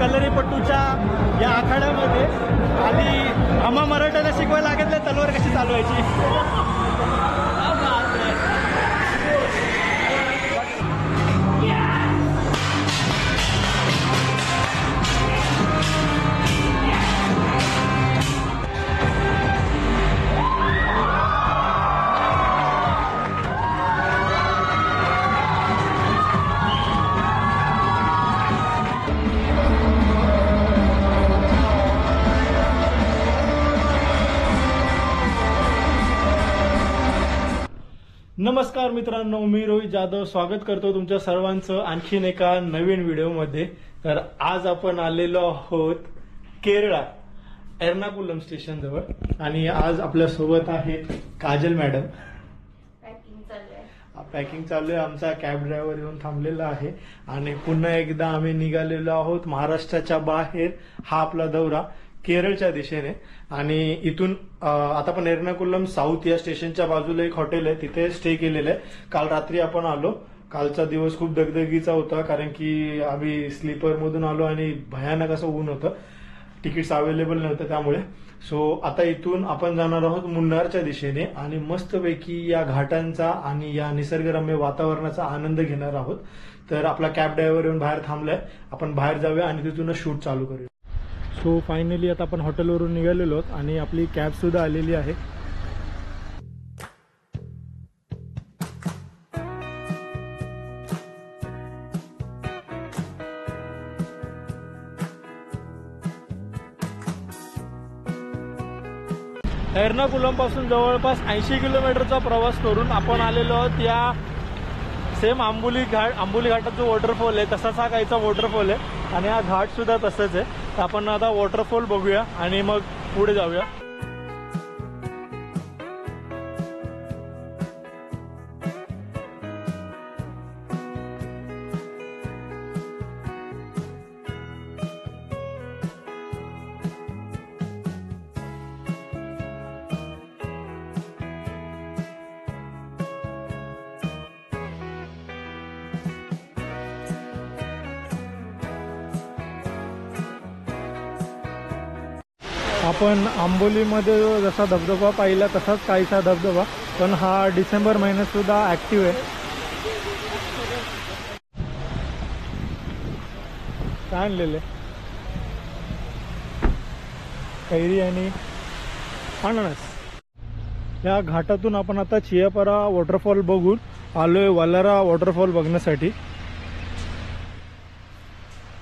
कलरीपट्टूच्या या आखाड्यामध्ये आणि आम्हा मराठ्याला शिकवायला लागेल तलवार कशी चालवायची। नमस्कार मित्रांनो, मी रोहित जाधव स्वागत करतो तुमच्या सर्वांचं आणखीन एका नवीन व्हिडिओमध्ये। तर आज आपण आलेलो आहोत केरळा एर्नाकुलम स्टेशन जवळ आणि आज आपल्या सोबत आहेत काजल मॅडम। पॅकिंग चालू आहे। आमचा कॅब ड्रायव्हर येऊन थांबलेला आहे आणि पुन्हा एकदा आम्ही निघालेलो आहोत महाराष्ट्राच्या बाहेर। हा आपला दौरा केरळच्या दिशेने आणि इथून आता आपण एर्नाकुलम साऊथ या स्टेशनच्या बाजूला एक हॉटेल आहे, तिथे स्टे केलेलं आहे। काल रात्री आपण आलो। कालचा दिवस खूप दगदगीचा होता कारण की आम्ही स्लीपर मधून आलो आणि भयानक असं ऊन होतं, तिकीट्स अवेलेबल नव्हतं त्यामुळे। सो आता इथून आपण जाणार आहोत मुन्नारच्या दिशेने आणि मस्तपैकी या घाटांचा आणि या निसर्गरम्य वातावरणाचा आनंद घेणार आहोत। तर आपला कॅब ड्रायव्हर येऊन बाहेर थांबलाय, आपण बाहेर जाऊया आणि तिथूनच शूट चालू करूया। सो फायनली आता आपण हॉटेलवरून निघालेलो आहोत आणि आपली कॅब सुद्धा आलेली आहे। एर्नाकुलम पासून जवळपास 80 किलोमीटरचा प्रवास करून आपण आलेलो आहोत या सेम आंबोली घाटाचा जो वॉटरफॉल आहे तसाच हा काहीचा वॉटरफॉल आहे आणि हा घाट सुद्धा तसंच आहे। तर आपण आता वॉटरफॉल बघूया आणि मग पुढे जाऊया। आपण आंबोलीमध्ये जसा धबधबा पाहिला तसाच काहीसा धबधबा, पण हा डिसेंबर महिन्यात सुद्धा ऍक्टिव्ह आहे। काय आणलेले कैरी आणि अननस। या घाटातून आपण आता चियापारा वॉटरफॉल बघून आलोय वलारा वॉटरफॉल बघण्यासाठी।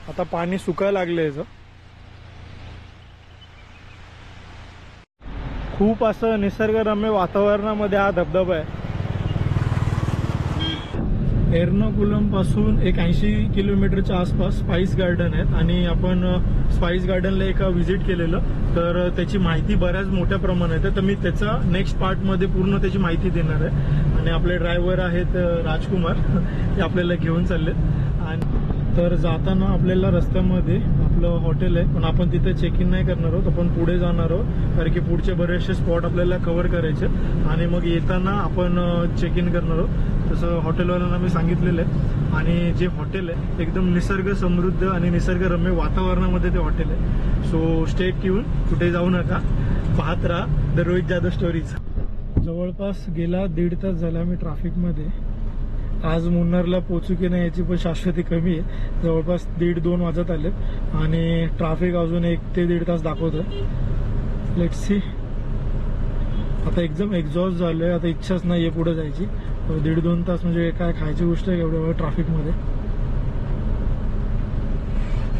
आता पाणी सुकायला लागले याचं, खूप असं निसर्गरम्य वातावरणामध्ये हा धबधबा आहे। एर्नाकुलम पासून एक 80 किलोमीटरच्या आसपास स्पाइस गार्डन आहेत आणि आपण स्पाइस गार्डनला एक व्हिजिट केलेलं, तर त्याची माहिती बऱ्याच मोठ्या प्रमाणात आहे। तर मी त्याचा नेक्स्ट पार्टमध्ये पूर्ण त्याची माहिती देणार आहे आणि आपले ड्रायव्हर आहेत राजकुमार, ते आपल्याला घेऊन चाललेत। आणि तर जाताना आपल्याला रस्त्यामध्ये आपलं हॉटेल आहे, पण आपण तिथे चेक इन नाही करणार आहोत, आपण पुढे जाणार आहोत कारण की पुढचे बरेचसे स्पॉट आपल्याला कव्हर करायचे आणि मग येताना आपण चेक इन करणार आहोत तसं हॉटेलवाल्यांना मी सांगितलेलं आहे। आणि जे हॉटेल आहे एकदम निसर्ग समृद्ध आणि निसर्गरम्य वातावरणामध्ये ते हॉटेल आहे। सो स्टे ट्यून, कुठे जाऊ नका, पाहत राहा द रोहित जाधव स्टोरीज। जवळपास गेला 1.5 तास झाला मी ट्रॅफिकमध्ये। आज मुन्नारला पोहोचू की नाही याची पण शाश्वती कमी आहे। जवळपास 1:30-2 वाजत आले आणि ट्रॅफिक अजून 1 ते 1.5 तास दाखवतोय। Let's see. आता एकदम एक्झॉस्ट झालोय, आता इच्छाच नाहीये पुढे जायची। 1.5-2 तास म्हणजे काय खायची गोष्ट आहे एवढ्या ट्रॅफिकमध्ये,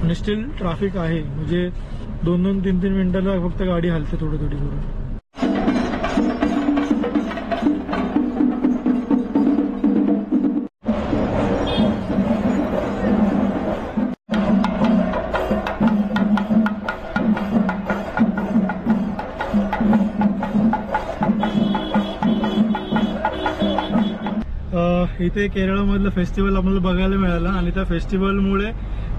आणि स्टील ट्रॅफिक आहे, म्हणजे 2-2, 3-3 मिनिटाला फक्त गाडी हलते थोडी थोडी करून। इथे केरळमधलं फेस्टिवल आपल्याला बघायला मिळालं आणि त्या फेस्टिवलमुळे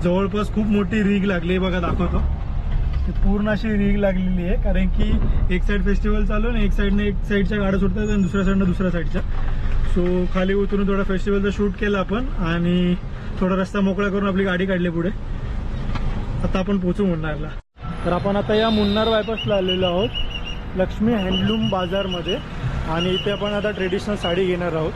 जवळपास खूप मोठी रीग लागली, बघा दाखवतो। पूर्ण अशी रीग लागलेली आहे कारण की एक साइड फेस्टिवल चालू आहे, एक साइडच्या गाड्या सुटतात आणि दुसऱ्या साइडनं दुसऱ्या साइडच्या। सो खाली उतरून थोडा फेस्टिवलचा शूट केला आपण आणि थोडा रस्ता मोकळा करून आपली गाडी काढली पुढे। आता आपण पोचू मुन्नारला. तर आपण आता या मुन्नार बायपासला आलेलो आहोत लक्ष्मी हँडलूम बाजारमध्ये आणि इथे आपण आता ट्रेडिशनल साडी घेणार आहोत.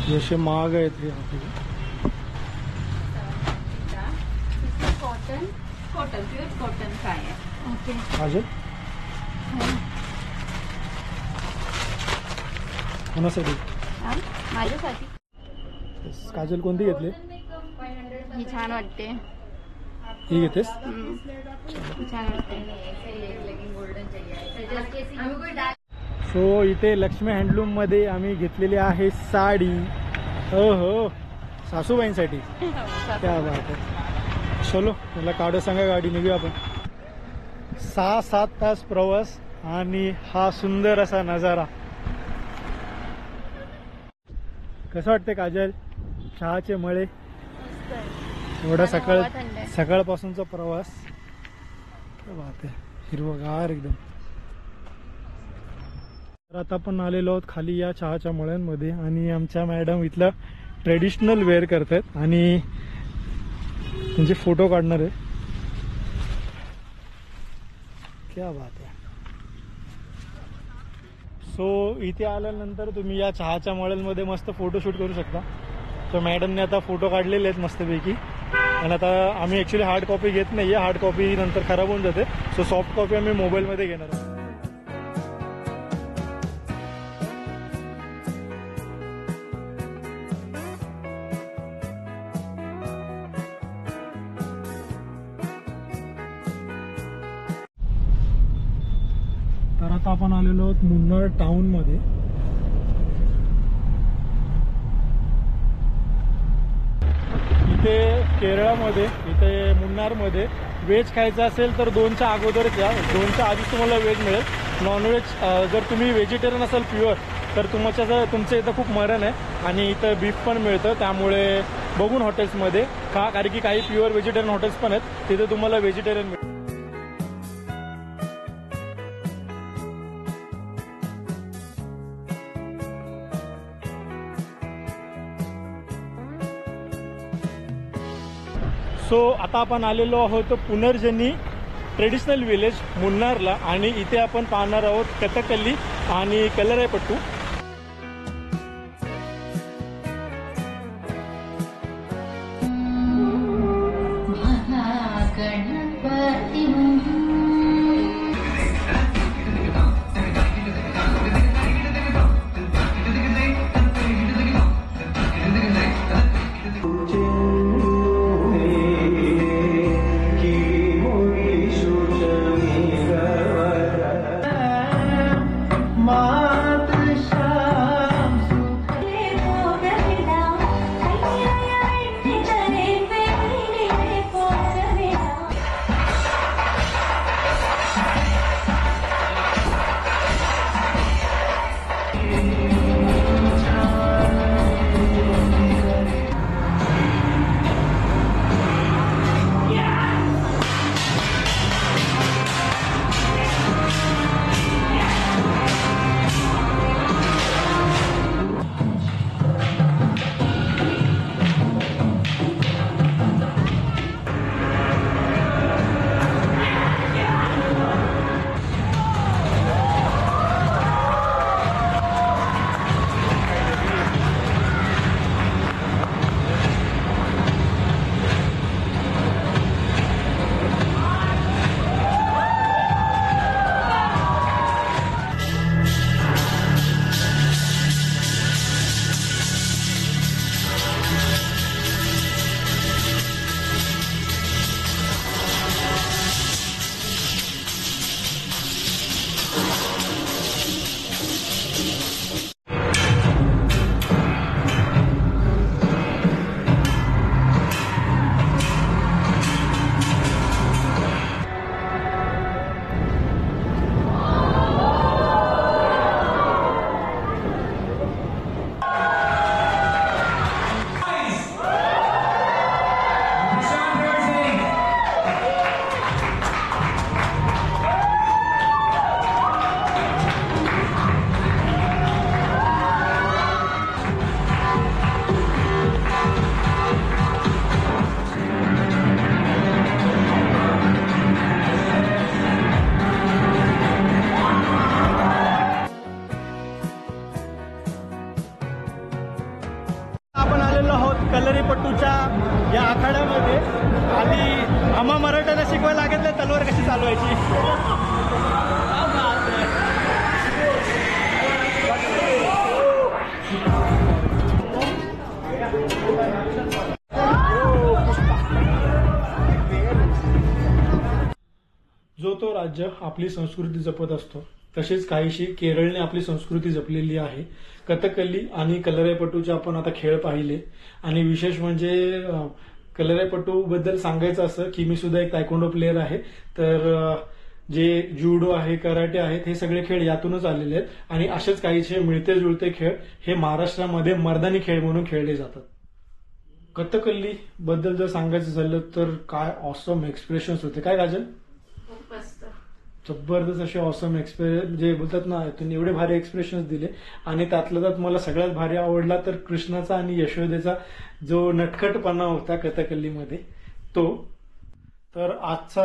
जसे महाग आहेत हे कॉटन कॉटन प्युअर कॉटन काय आहे. ओके काजल कोणासाठी? माझ्यासाठी. काजल कोणती घेतली? ही छान वाटते. ही घेतेस? छान वाटते. सो इथे लक्ष्मी हँडलूम मध्ये आम्ही घेतलेली आहे साडी. हो हो सासूबाईंसाठी. क्या बात आहे. चलो मला काढ सांगा गाडी निघूया आपण. 6-7 तास प्रवास आणि हा सुंदर असा नजारा. कसं वाटते काजल चहाचे मळे एवढा सकाळपासूनचा प्रवास. क्या बात आहे. हिरवगार एकदम. तर आता आपण आलेलो आहोत खाली या चहाच्या मळ्यांमध्ये आणि आमच्या मॅडम इथलं ट्रेडिशनल वेअर करतात आणि त्यांचे फोटो काढणार आहे. क्या बात आहे. सो इथे आल्यानंतर तुम्ही या चहाच्या मळ्यांमध्ये मस्त फोटोशूट करू शकता. तर मॅडमने आता फोटो काढलेले आहेत मस्तपैकी. आणि आता आम्ही ॲक्च्युली हार्ड कॉपी घेत नाही आहे. हार्ड कॉपी नंतर खराब होऊन जाते. सो सॉफ्ट कॉपी आम्ही मोबाईलमध्ये घेणार आहोत. तर आता आपण आलेलो आहोत मुन्नार टाउन मध्ये. इथे केरळामध्ये इथे मुन्नारमध्ये व्हेज खायचं असेल तर 2च्या अगोदरच या. 2च्या आधीच तुम्हाला व्हेज मिळेल. नॉनव्हेज जर तुम्ही व्हेजिटेरियन असाल प्युअर तर तुमच्या इथं खूप मरण आहे आणि इथं बीफ पण मिळतं. त्यामुळे बघून हॉटेल्समध्ये खा, कारण की काही प्युअर व्हेजिटेरियन हॉटेल्स पण आहेत तिथे तुम्हाला व्हेजिटेरियन मिळेल. सो आता आपण आलेलो आहोत पुनर्जनी ट्रेडिशनल विलेज मुन्नारला आणि इथे आपण पाहणार आहोत कथकली आणि कलराईपट्टू. आहोत कलरीपट्टूच्या या आखाड्यामध्ये आणि आम्हा मराठ्यांना शिकवायला लागेल तलवार कशी चालवायची. जो तो राज्य आपली संस्कृती जपत असतो तसेच काहीशी केरळने आपली संस्कृती जपलेली आहे. कथकली आणि कलरीपट्टूचे आपण आता खेळ पाहिले आणि विशेष म्हणजे कलरीपट्टू बद्दल सांगायचं असं की मी सुद्धा एक तायकोंडो प्लेअर आहे. तर जे जुडो आहे, कराटे आहेत, हे सगळे खेळ यातूनच आलेले आहेत आणि असेच काहीसे मिळते जुळते खेळ हे महाराष्ट्रामध्ये मर्दानी खेळ म्हणून खेळले जातात. कथकली बद्दल जर सांगायचं झालं तर काय ऑसम एक्सप्रेशन्स होते, काय काजल? खूप मस्त. जबरदस्त असे ऑसम एक्सप्रेशन जे बोलतात ना, तुम्ही एवढे भारी एक्सप्रेशन्स दिले आणि त्यातलं त्यात मला सगळ्यात भारी आवडला तर कृष्णाचा आणि यशोदेचा जो नटखटपणा होता कथकलीमध्ये तो. तर आजचा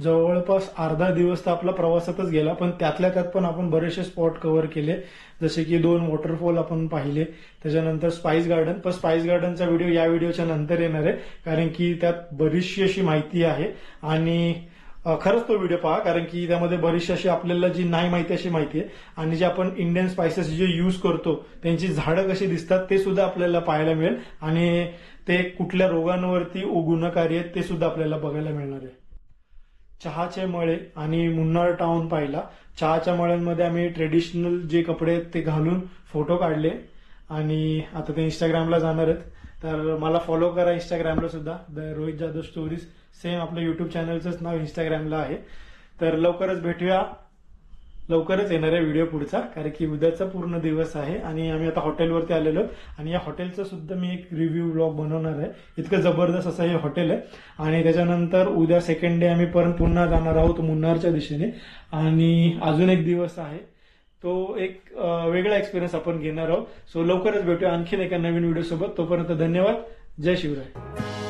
जवळपास अर्धा दिवस तर आपला प्रवासातच गेला, पण त्यातल्या त्यात पण आपण बरेचसे स्पॉट कव्हर केले, जसे की 2 वॉटरफॉल आपण पाहिले, त्याच्यानंतर स्पाइस गार्डन. पण स्पाइस गार्डनचा व्हिडिओ या व्हिडिओच्या नंतर येणार आहे कारण की त्यात बरीचशी अशी माहिती आहे आणि खरंच तो व्हिडिओ पहा कारण की त्यामध्ये बरीचशी अशी आपल्याला जी नाही माहिती अशी माहिती आहे आणि जे आपण इंडियन स्पायसेस जे यूज करतो त्यांची झाडं कशी दिसतात ते सुद्धा आपल्याला पाहायला मिळेल आणि ते कुठल्या रोगांवरती गुणकारी आहेत ते सुद्धा आपल्याला बघायला मिळणार आहे. चहाचे मळे आणि मुन्नार टाउन पाहिला. चहाच्या मळ्यांमध्ये आम्ही ट्रेडिशनल जे कपडे आहेत ते घालून फोटो काढले आणि आता ते इंस्टाग्रामला जाणार आहेत. तर मला फॉलो करा इंस्टाग्रामला सुद्धा, the Rohit Jadhav stories. Same आपलं युट्यूब चॅनलचंच नाव इंस्टाग्रामला आहे. तर लवकरच भेटूया, लवकरच येणार आहे व्हिडिओ पुढचा कारण की उद्याचा पूर्ण दिवस आहे आणि आम्ही आता हॉटेलवरती आलेलो आणि या हॉटेलचं सुद्धा मी एक रिव्ह्यू ब्लॉग बनवणार आहे. इतकं जबरदस्त असं हे हॉटेल आहे आणि त्याच्यानंतर उद्या सेकंड डे आम्ही परत पुन्हा जाणार आहोत मुन्नारच्या दिशेने आणि अजून एक दिवस आहे तो एक वेगळा एक्सपिरियन्स आपण घेणार आहोत. सो लवकरच भेटूया आणखीन एका नवीन व्हिडिओ सोबत. तोपर्यंत धन्यवाद. जय शिवराय.